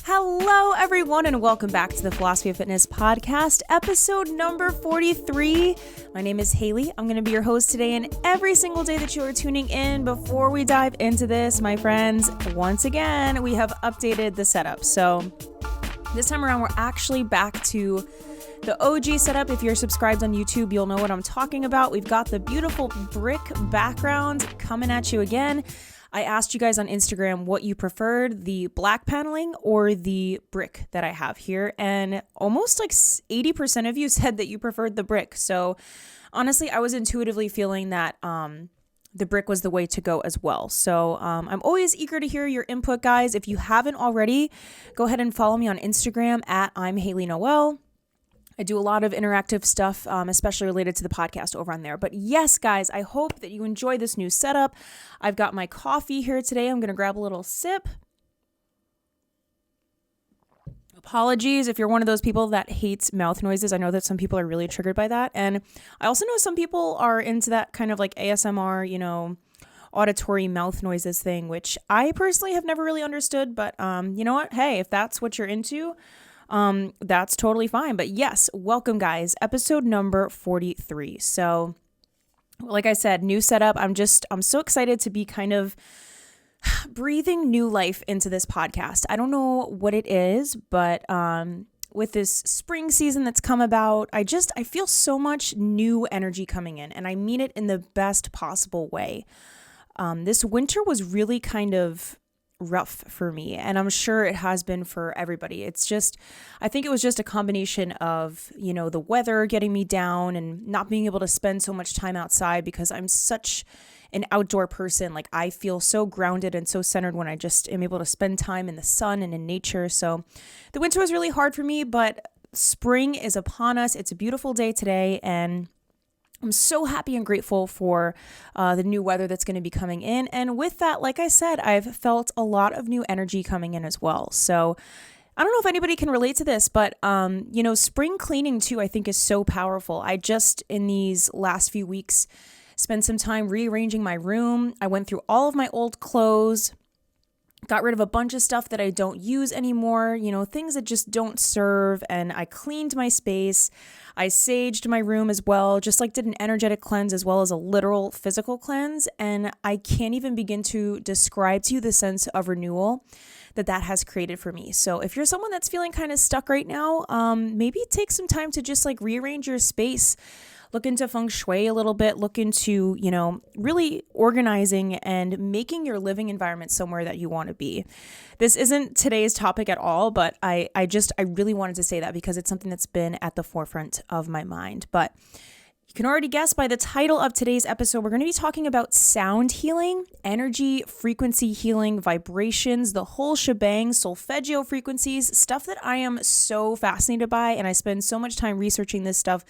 Hello, everyone, and welcome back to the Philosophy of Fitness podcast, episode number 43. My name is Haley. I'm going to be your host today, and every single day that you are tuning in. Before we dive into this, my friends, once again, we have updated the setup. So this time around, we're actually back to the OG setup. If you're subscribed on YouTube, you'll know what I'm talking about. We've got the beautiful brick background coming at you again. I asked you guys on Instagram what you preferred, the black paneling or the brick that I have here. And almost like 80% of you said that you preferred the brick. So honestly, I was intuitively feeling that the brick was the way to go as well. So I'm always eager to hear your input, guys. If you haven't already, go ahead and follow me on Instagram at I'm Haley Noel. I do a lot of interactive stuff, especially related to the podcast over on there. But yes, guys, I hope that you enjoy this new setup. I've got my coffee here today. I'm going to grab a little sip. Apologies if you're one of those people that hates mouth noises. I know that some people are really triggered by that. And I also know some people are into that kind of like ASMR, auditory mouth noises thing, which I personally have never really understood. But you know what? Hey, if that's what you're into, that's totally fine. But yes, welcome guys, episode number 43. So like I said, new setup. I'm so excited to be kind of breathing new life into this podcast. I don't know what it is, but, with this spring season that's come about, I feel so much new energy coming in, and I mean it in the best possible way. This winter was really kind of rough for me, and I'm sure it has been for everybody. I think it was just a combination of, the weather getting me down and not being able to spend so much time outside because I'm such an outdoor person. Like, I feel so grounded and so centered when I just am able to spend time in the sun and in nature. So the winter was really hard for me, but spring is upon us. It's a beautiful day today, and I'm so happy and grateful for the new weather that's going to be coming in. And with that, like I said, I've felt a lot of new energy coming in as well. So I don't know if anybody can relate to this, but, spring cleaning too, I think is so powerful. I just, in these last few weeks, spent some time rearranging my room. I went through all of my old clothes, got rid of a bunch of stuff that I don't use anymore, things that just don't serve. And I cleaned my space. I saged my room as well, just like did an energetic cleanse as well as a literal physical cleanse. And I can't even begin to describe to you the sense of renewal that has created for me. So if you're someone that's feeling kind of stuck right now, maybe take some time to just like rearrange your space. Look into feng shui a little bit, look into, really organizing and making your living environment somewhere that you want to be. This isn't today's topic at all, but I really wanted to say that because it's something that's been at the forefront of my mind. But you can already guess by the title of today's episode, we're going to be talking about sound healing, energy, frequency healing, vibrations, the whole shebang, solfeggio frequencies, stuff that I am so fascinated by. And I spend so much time researching this stuff,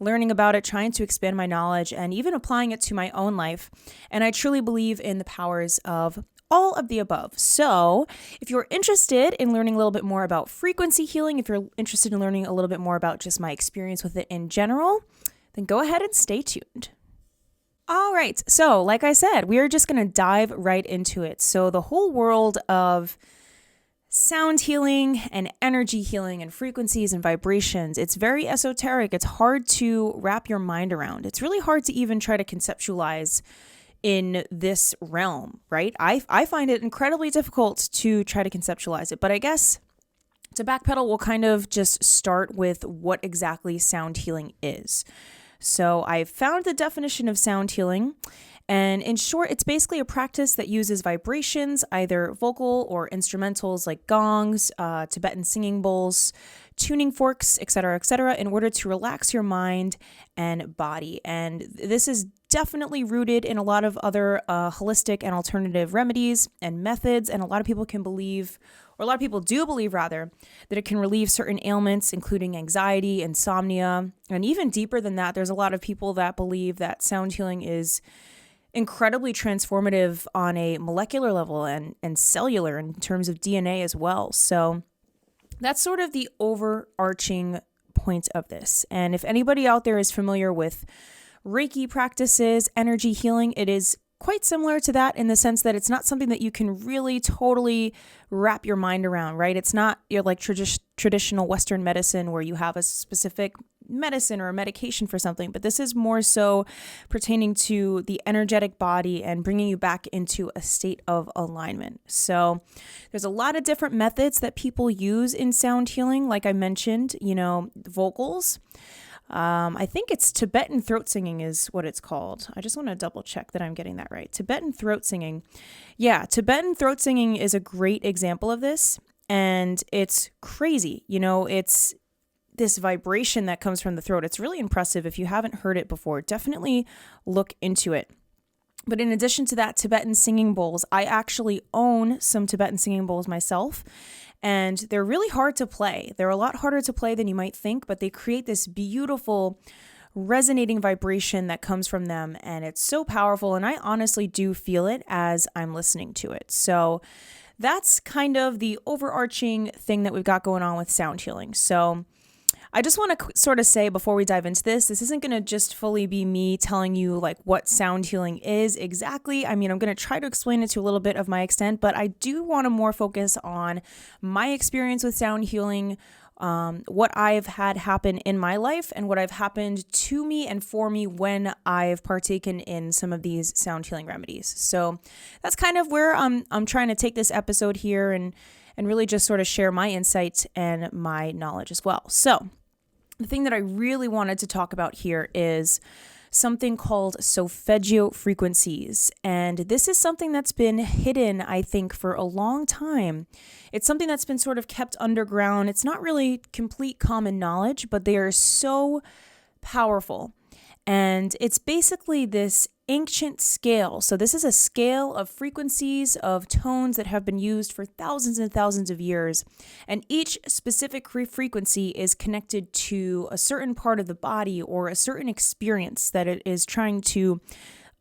learning about it, trying to expand my knowledge, and even applying it to my own life. And I truly believe in the powers of all of the above. So if you're interested in learning a little bit more about frequency healing, if you're interested in learning a little bit more about just my experience with it in general, then go ahead and stay tuned. All right. So like I said, we are just going to dive right into it. So the whole world of sound healing and energy healing and frequencies and vibrations, it's very esoteric. It's hard to wrap your mind around. It's really hard to even try to conceptualize in this realm, right? I find it incredibly difficult to try to conceptualize it, but I guess to backpedal, we'll kind of just start with what exactly sound healing is. So I found the definition of sound healing, and in short, it's basically a practice that uses vibrations, either vocal or instrumentals like gongs, Tibetan singing bowls, tuning forks, etc., in order to relax your mind and body. And this is definitely rooted in a lot of other holistic and alternative remedies and methods, and a lot of people do believe that it can relieve certain ailments, including anxiety, insomnia, and even deeper than that, there's a lot of people that believe that sound healing is incredibly transformative on a molecular level and cellular in terms of DNA as well. So that's sort of the overarching point of this. And if anybody out there is familiar with Reiki practices, energy healing, it is quite similar to that in the sense that it's not something that you can really totally wrap your mind around, right? It's not your like traditional Western medicine where you have a specific medicine or a medication for something, but this is more so pertaining to the energetic body and bringing you back into a state of alignment. So there's a lot of different methods that people use in sound healing. Like I mentioned, vocals. I think it's Tibetan throat singing is what it's called. I just want to double check that I'm getting that right. Tibetan throat singing. Yeah, Tibetan throat singing is a great example of this. And it's crazy. It's this vibration that comes from the throat. It's really impressive. If you haven't heard it before, definitely look into it. But in addition to that, Tibetan singing bowls, I actually own some Tibetan singing bowls myself. And they're really hard to play. They're a lot harder to play than you might think, but they create this beautiful resonating vibration that comes from them. And it's so powerful. And I honestly do feel it as I'm listening to it. So that's kind of the overarching thing that we've got going on with sound healing. So I just want to sort of say before we dive into this isn't going to just fully be me telling you like what sound healing is exactly. I mean, I'm going to try to explain it to a little bit of my extent, but I do want to more focus on my experience with sound healing, what I've had happen in my life and what I've happened to me and for me when I've partaken in some of these sound healing remedies. So that's kind of where I'm trying to take this episode here and really just sort of share my insights and my knowledge as well. So the thing that I really wanted to talk about here is something called Solfeggio frequencies. And this is something that's been hidden, I think, for a long time. It's something that's been sort of kept underground. It's not really complete common knowledge, but they are so powerful. And it's basically this ancient scale. So this is a scale of frequencies, of tones that have been used for thousands and thousands of years. And each specific frequency is connected to a certain part of the body or a certain experience that it is trying to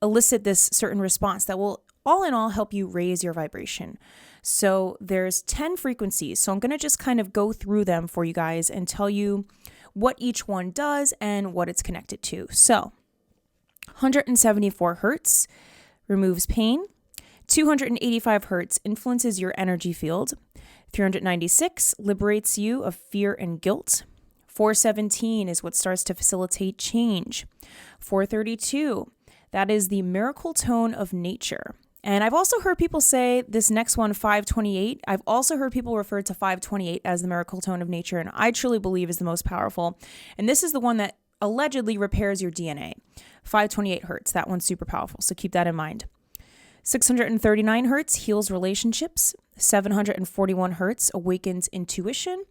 elicit this certain response that will all in all help you raise your vibration. So there's 10 frequencies. So I'm going to just kind of go through them for you guys and tell you what each one does and what it's connected to. So 174 hertz removes pain. 285 hertz influences your energy field. 396 liberates you of fear and guilt. 417 is what starts to facilitate change. 432, that is the miracle tone of nature. And I've also heard people say this next one, 528. I've also heard people refer to 528 as the miracle tone of nature, and I truly believe is the most powerful. And this is the one that allegedly repairs your DNA. 528 hertz, that one's super powerful, so keep that in mind. 639 hertz heals relationships. 741 hertz awakens intuition.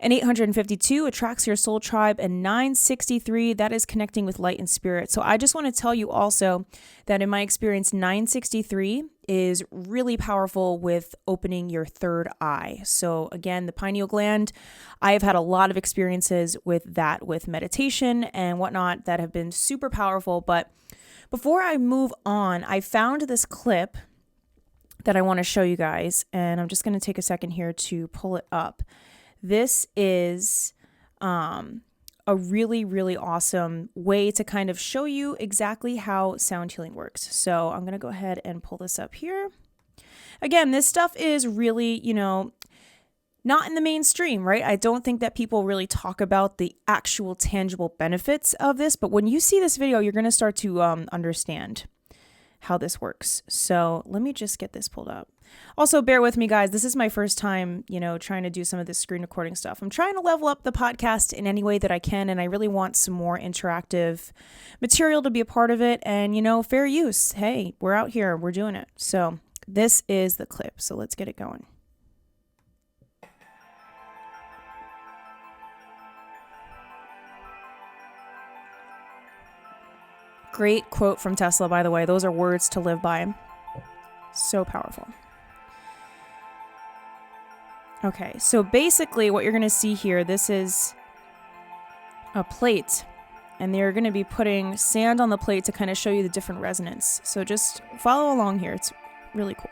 And 852 attracts your soul tribe. And 963, that is connecting with light and spirit. So I just want to tell you also that in my experience, 963 is really powerful with opening your third eye. So again, the pineal gland, I have had a lot of experiences with that, with meditation and whatnot that have been super powerful. But before I move on, I found this clip that I want to show you guys. And I'm just going to take a second here to pull it up. This is a really, really awesome way to kind of show you exactly how sound healing works. So I'm going to go ahead and pull this up here. Again, this stuff is really, not in the mainstream, right? I don't think that people really talk about the actual tangible benefits of this. But when you see this video, you're going to start to understand how this works. So let me just get this pulled up. Also, bear with me, guys. This is my first time, trying to do some of this screen recording stuff. I'm trying to level up the podcast in any way that I can, and I really want some more interactive material to be a part of it. And, fair use. Hey, we're out here. We're doing it. So this is the clip. So let's get it going. Great quote from Tesla, by the way. Those are words to live by. So powerful. Okay, so basically what you're going to see here, this is a plate, and they're going to be putting sand on the plate to kind of show you the different resonance. So just follow along here. It's really cool.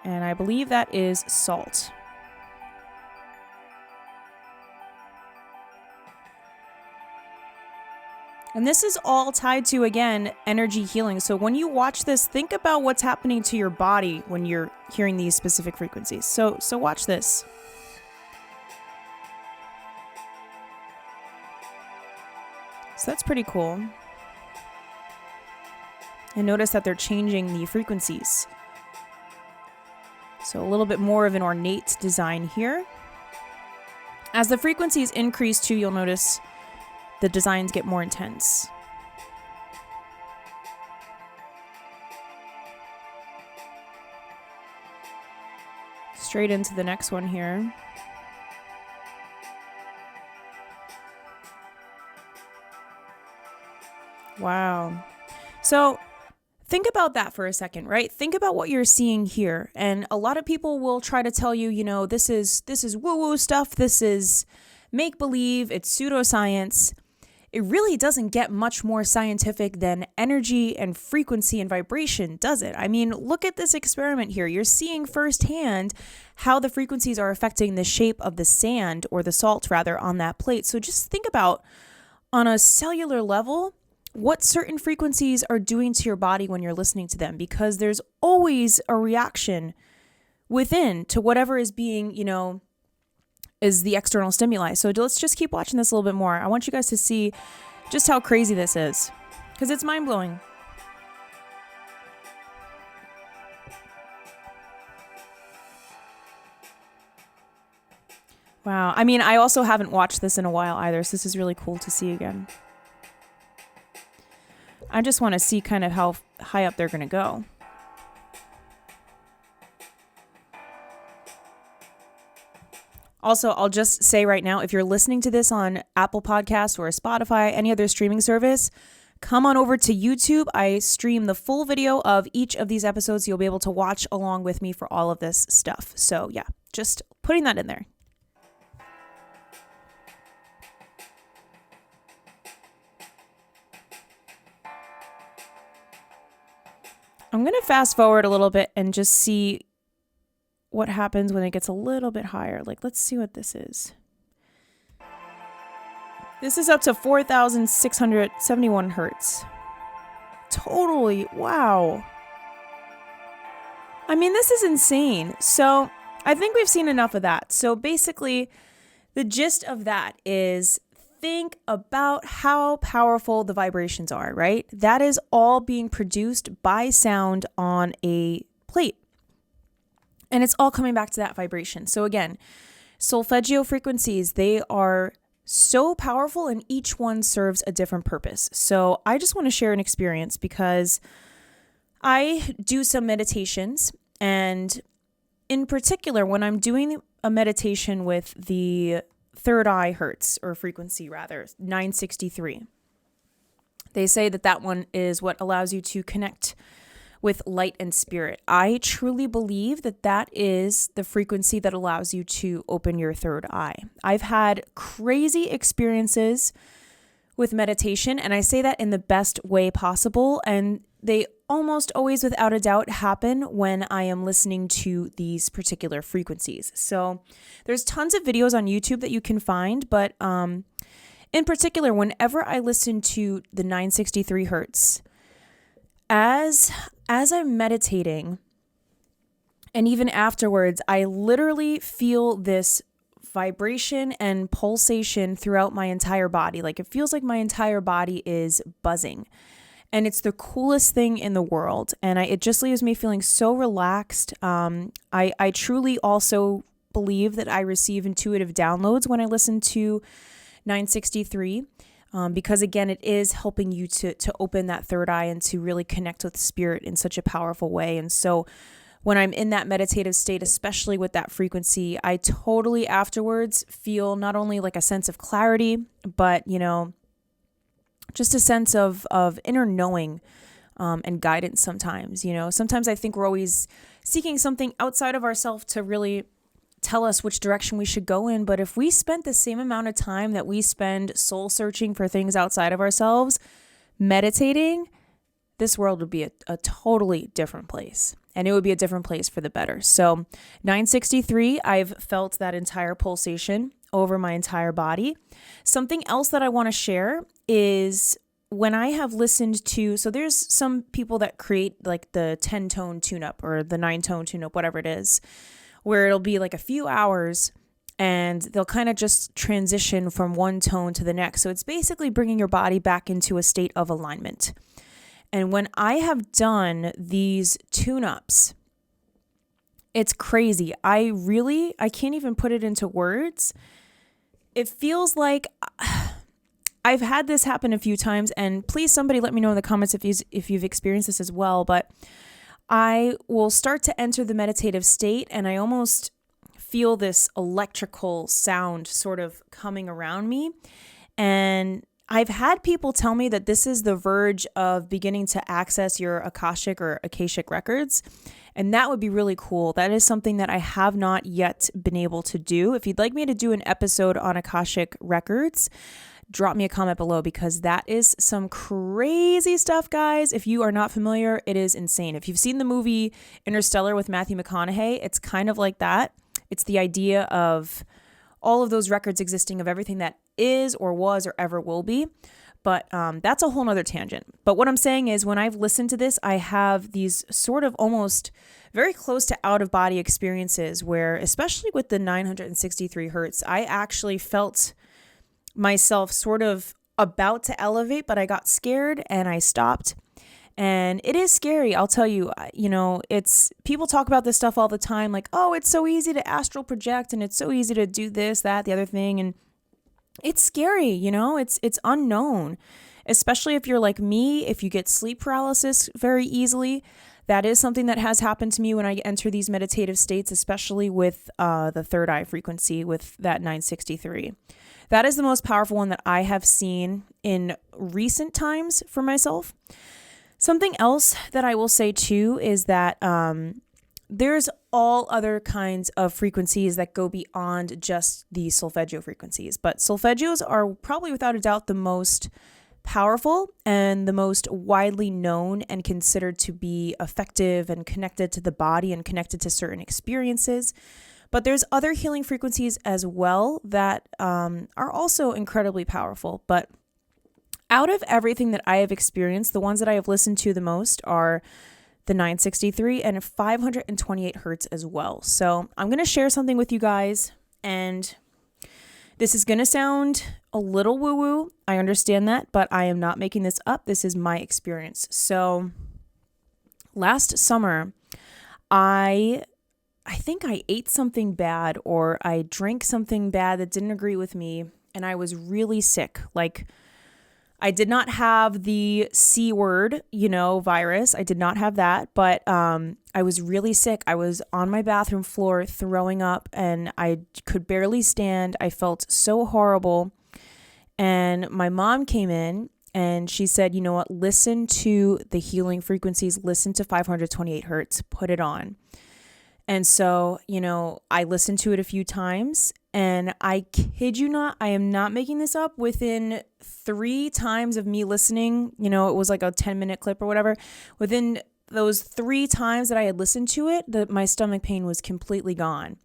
And I believe that is salt. And this is all tied to, again, energy healing. So when you watch this, think about what's happening to your body when you're hearing these specific frequencies. So watch this. So that's pretty cool. And notice that they're changing the frequencies. So a little bit more of an ornate design here. As the frequencies increase too, you'll notice the designs get more intense. Straight into the next one here. Wow. So think about that for a second, right? Think about what you're seeing here. And a lot of people will try to tell you, this is woo-woo stuff. This is make-believe. It's pseudoscience. It really doesn't get much more scientific than energy and frequency and vibration, does it? I mean, look at this experiment here. You're seeing firsthand how the frequencies are affecting the shape of the sand, or the salt rather, on that plate. So just think about, on a cellular level, what certain frequencies are doing to your body when you're listening to them, because there's always a reaction within to whatever is being, is the external stimuli. So let's just keep watching this a little bit more. I want you guys to see just how crazy this is, because it's mind-blowing. Wow. I mean, I also haven't watched this in a while either, so this is really cool to see again. I just want to see kind of how high up they're going to go. Also, I'll just say right now, if you're listening to this on Apple Podcasts or Spotify, any other streaming service, come on over to YouTube. I stream the full video of each of these episodes. You'll be able to watch along with me for all of this stuff. So yeah, just putting that in there. I'm going to fast forward a little bit and just see what happens when it gets a little bit higher. Like, let's see what this is. This is up to 4,671 hertz. Totally, wow. I mean, this is insane. So I think we've seen enough of that. So basically, the gist of that is, think about how powerful the vibrations are, right? That is all being produced by sound on a plate. And it's all coming back to that vibration. So again, solfeggio frequencies, they are so powerful, and each one serves a different purpose. So I just want to share an experience, because I do some meditations, and in particular, when I'm doing a meditation with the third eye hertz, or frequency rather, 963, they say that one is what allows you to connect with light and spirit. I truly believe that is the frequency that allows you to open your third eye. I've had crazy experiences with meditation, and I say that in the best way possible, and they almost always, without a doubt, happen when I am listening to these particular frequencies. So there's tons of videos on YouTube that you can find, but in particular, whenever I listen to the 963 hertz, as I'm meditating, and even afterwards, I literally feel this vibration and pulsation throughout my entire body. Like, it feels like my entire body is buzzing. And it's the coolest thing in the world. And it just leaves me feeling so relaxed. I truly also believe that I receive intuitive downloads when I listen to 963. Because again, it is helping you to open that third eye and to really connect with spirit in such a powerful way. And so when I'm in that meditative state, especially with that frequency, I totally afterwards feel not only like a sense of clarity, but, just a sense of inner knowing and guidance sometimes. Sometimes I think we're always seeking something outside of ourselves to really tell us which direction we should go in. But if we spent the same amount of time that we spend soul searching for things outside of ourselves, meditating, this world would be a totally different place. And it would be a different place for the better. So 963, I've felt that entire pulsation over my entire body. Something else that I want to share is when I have listened to, so there's some people that create like the 10-tone tune-up or the 9-tone tune-up, whatever it is, where it'll be like a few hours and they'll kind of just transition from one tone to the next. So it's basically bringing your body back into a state of alignment. And when I have done these tune-ups, it's crazy. I can't even put it into words. It feels like I've had this happen a few times, and please somebody let me know in the comments if you've experienced this as well, but I will start to enter the meditative state and I almost feel this electrical sound sort of coming around me. And I've had people tell me that this is the verge of beginning to access your Akashic or Akashic Records. And that would be really cool. That is something that I have not yet been able to do. If you'd like me to do an episode on Akashic Records, drop me a comment below, because that is some crazy stuff, guys. If you are not familiar, it is insane. If you've seen the movie Interstellar with Matthew McConaughey, it's kind of like that. It's the idea of all of those records existing of everything that is or was or ever will be. But that's a whole nother tangent. But what I'm saying is when I've listened to this, I have these sort of almost very close to out-of-body experiences where, especially with the 963 hertz, I actually felt myself sort of about to elevate, but I got scared and I stopped. And it is scary. I'll tell you, it's people talk about this stuff all the time. Like, oh, it's so easy to astral project and it's so easy to do this, that, the other thing. And it's scary, it's unknown, especially if you're like me, if you get sleep paralysis very easily. That is something that has happened to me when I enter these meditative states, especially with the third eye frequency with that 963. That is the most powerful one that I have seen in recent times for myself. Something else that I will say too is that there's all other kinds of frequencies that go beyond just the solfeggio frequencies. But solfeggios are probably without a doubt the most powerful and the most widely known and considered to be effective and connected to the body and connected to certain experiences. But there's other healing frequencies as well that are also incredibly powerful. But out of everything that I have experienced, the ones that I have listened to the most are the 963 and 528 hertz as well. So I'm going to share something with you guys, and this is going to sound a little woo-woo. I understand that, but I am not making this up. This is my experience. So last summer, I think I ate something bad or I drank something bad that didn't agree with me, and I was really sick. Like, I did not have the C word, virus. I did not have that, but I was really sick. I was on my bathroom floor throwing up and I could barely stand. I felt so horrible. And my mom came in and she said, you know what, listen to the healing frequencies, listen to 528 hertz, put it on. And so, I listened to it a few times, and I kid you not, I am not making this up, within 3 times of me listening, it was like a 10-minute clip or whatever. Within those 3 times that I had listened to it, my stomach pain was completely gone.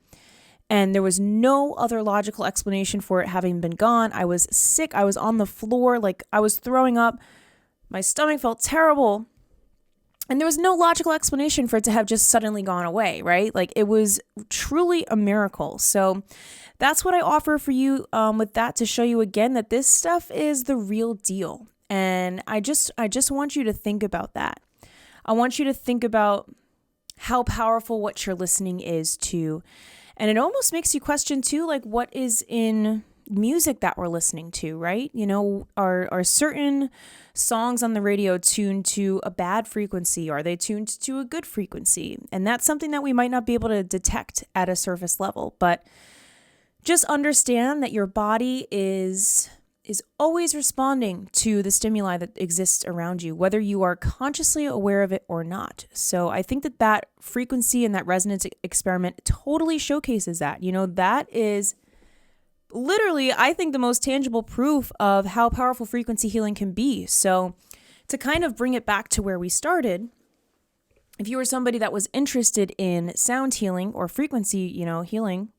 And there was no other logical explanation for it having been gone. I was sick. I was on the floor, like I was throwing up. My stomach felt terrible. And there was no logical explanation for it to have just suddenly gone away, right? Like, it was truly a miracle. So that's what I offer for you with that, to show you again that this stuff is the real deal. And I just want you to think about that. I want you to think about how powerful what you're listening is to. And it almost makes you question too, like, what is in music that we're listening to, right? Are certain songs on the radio tuned to a bad frequency? Are they tuned to a good frequency? And that's something that we might not be able to detect at a surface level, but just understand that your body is always responding to the stimuli that exists around you, whether you are consciously aware of it or not. So I think that frequency and that resonance experiment totally showcases that. That is literally, I think, the most tangible proof of how powerful frequency healing can be. So to kind of bring it back to where we started, if you were somebody that was interested in sound healing or frequency, healing,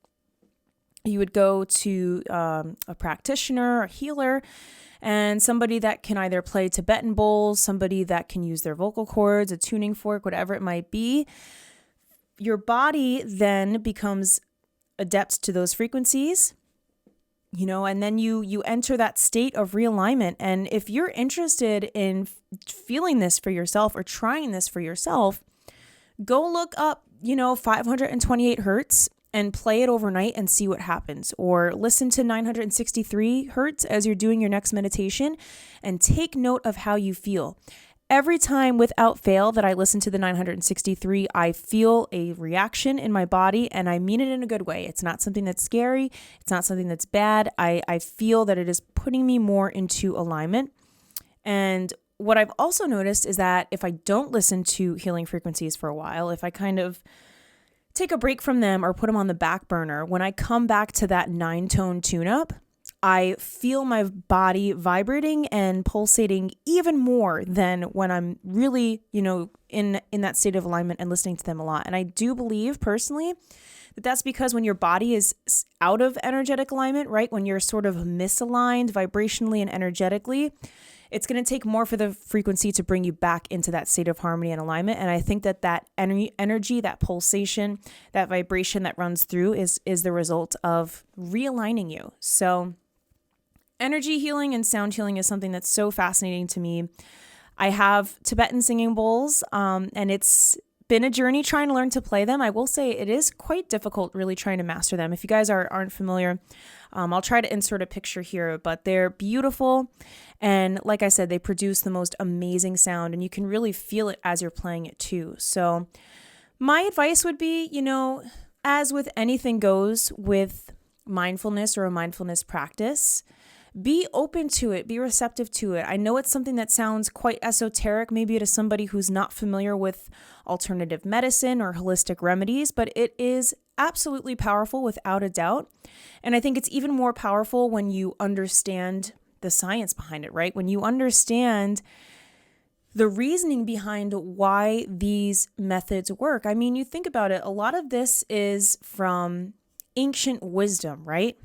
you would go to a practitioner, a healer, and somebody that can either play Tibetan bowls, somebody that can use their vocal cords, a tuning fork, whatever it might be. Your body then becomes adept to those frequencies, and then you enter that state of realignment. And if you're interested in feeling this for yourself or trying this for yourself, go look up, 528 hertz and play it overnight and see what happens. Or listen to 963 hertz as you're doing your next meditation and take note of how you feel. Every time without fail that I listen to the 963, I feel a reaction in my body, and I mean it in a good way. It's not something that's scary. It's not something that's bad. I feel that it is putting me more into alignment. And what I've also noticed is that if I don't listen to healing frequencies for a while, if I kind of take a break from them or put them on the back burner, when I come back to that 9-tone tune-up, I feel my body vibrating and pulsating even more than when I'm really, in that state of alignment and listening to them a lot. And I do believe personally that that's because when your body is out of energetic alignment, right? When you're sort of misaligned vibrationally and energetically, it's going to take more for the frequency to bring you back into that state of harmony and alignment. And I think that energy, that pulsation, that vibration that runs through is the result of realigning you. So energy healing and sound healing is something that's so fascinating to me. I have Tibetan singing bowls, and it's been a journey trying to learn to play them. I will say it is quite difficult really trying to master them. If you guys aren't familiar, I'll try to insert a picture here, but they're beautiful. And like I said, they produce the most amazing sound, and you can really feel it as you're playing it too. So my advice would be, as with anything goes with mindfulness or a mindfulness practice, be open to it, be receptive to it. I know it's something that sounds quite esoteric, maybe to somebody who's not familiar with alternative medicine or holistic remedies, but it is absolutely powerful without a doubt. And I think it's even more powerful when you understand the science behind it, right? When you understand the reasoning behind why these methods work. I mean, you think about it, a lot of this is from ancient wisdom, right?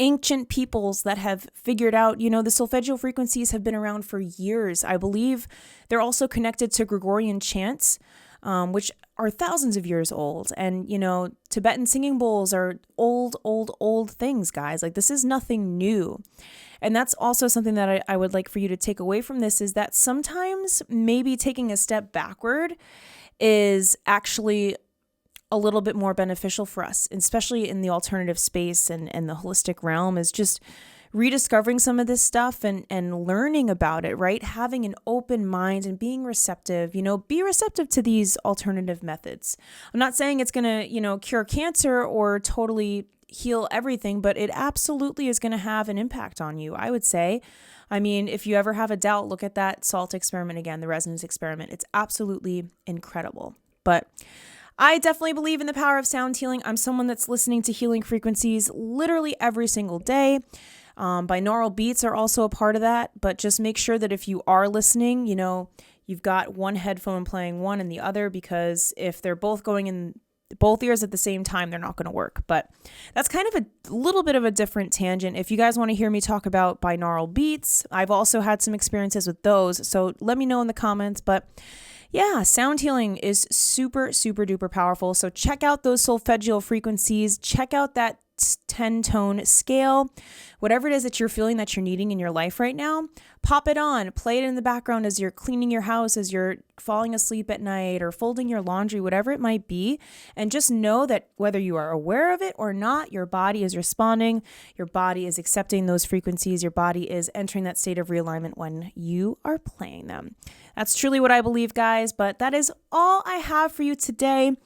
Ancient peoples that have figured out, the solfeggio frequencies have been around for years. I believe they're also connected to Gregorian chants, which are thousands of years old. And, Tibetan singing bowls are old things, guys. Like, this is nothing new. And that's also something that I would like for you to take away from this, is that sometimes maybe taking a step backward is actually a little bit more beneficial for us, especially in the alternative space and the holistic realm, is just rediscovering some of this stuff and learning about it, right? Having an open mind and being receptive, be receptive to these alternative methods. I'm not saying it's going to, cure cancer or totally heal everything, but it absolutely is going to have an impact on you, I would say. I mean, if you ever have a doubt, look at that salt experiment again, the resonance experiment. It's absolutely incredible. But I definitely believe in the power of sound healing. I'm someone that's listening to healing frequencies literally every single day. Binaural beats are also a part of that, but just make sure that if you are listening, you've got one headphone playing one and the other, because if they're both going in both ears at the same time, they're not going to work. But that's kind of a little bit of a different tangent. If you guys want to hear me talk about binaural beats, I've also had some experiences with those. So let me know in the comments. But yeah, sound healing is super, super duper powerful. So check out those solfeggial frequencies. Check out that 10-tone scale. Whatever it is that you're feeling that you're needing in your life right now, pop it on. Play it in the background as you're cleaning your house, as you're falling asleep at night, or folding your laundry, whatever it might be. And just know that whether you are aware of it or not, your body is responding. Your body is accepting those frequencies. Your body is entering that state of realignment when you are playing them. That's truly what I believe, guys. But that is all I have for you today.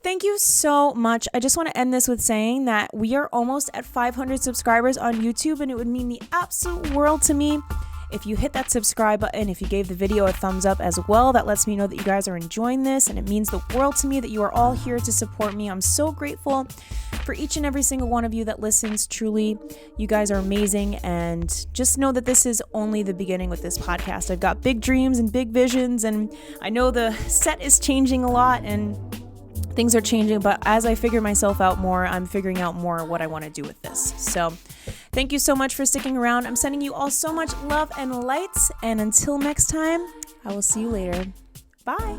Thank you so much. I just want to end this with saying that we are almost at 500 subscribers on YouTube, and it would mean the absolute world to me if you hit that subscribe button, if you gave the video a thumbs up as well. That lets me know that you guys are enjoying this, and it means the world to me that you are all here to support me. I'm so grateful for each and every single one of you that listens. Truly, you guys are amazing, and just know that this is only the beginning with this podcast. I've got big dreams and big visions, and I know the set is changing a lot, and things are changing, but as I figure myself out more, I'm figuring out more what I want to do with this. So Thank you so much for sticking around. I'm sending you all so much love and light. And until next time, I will see you later. Bye.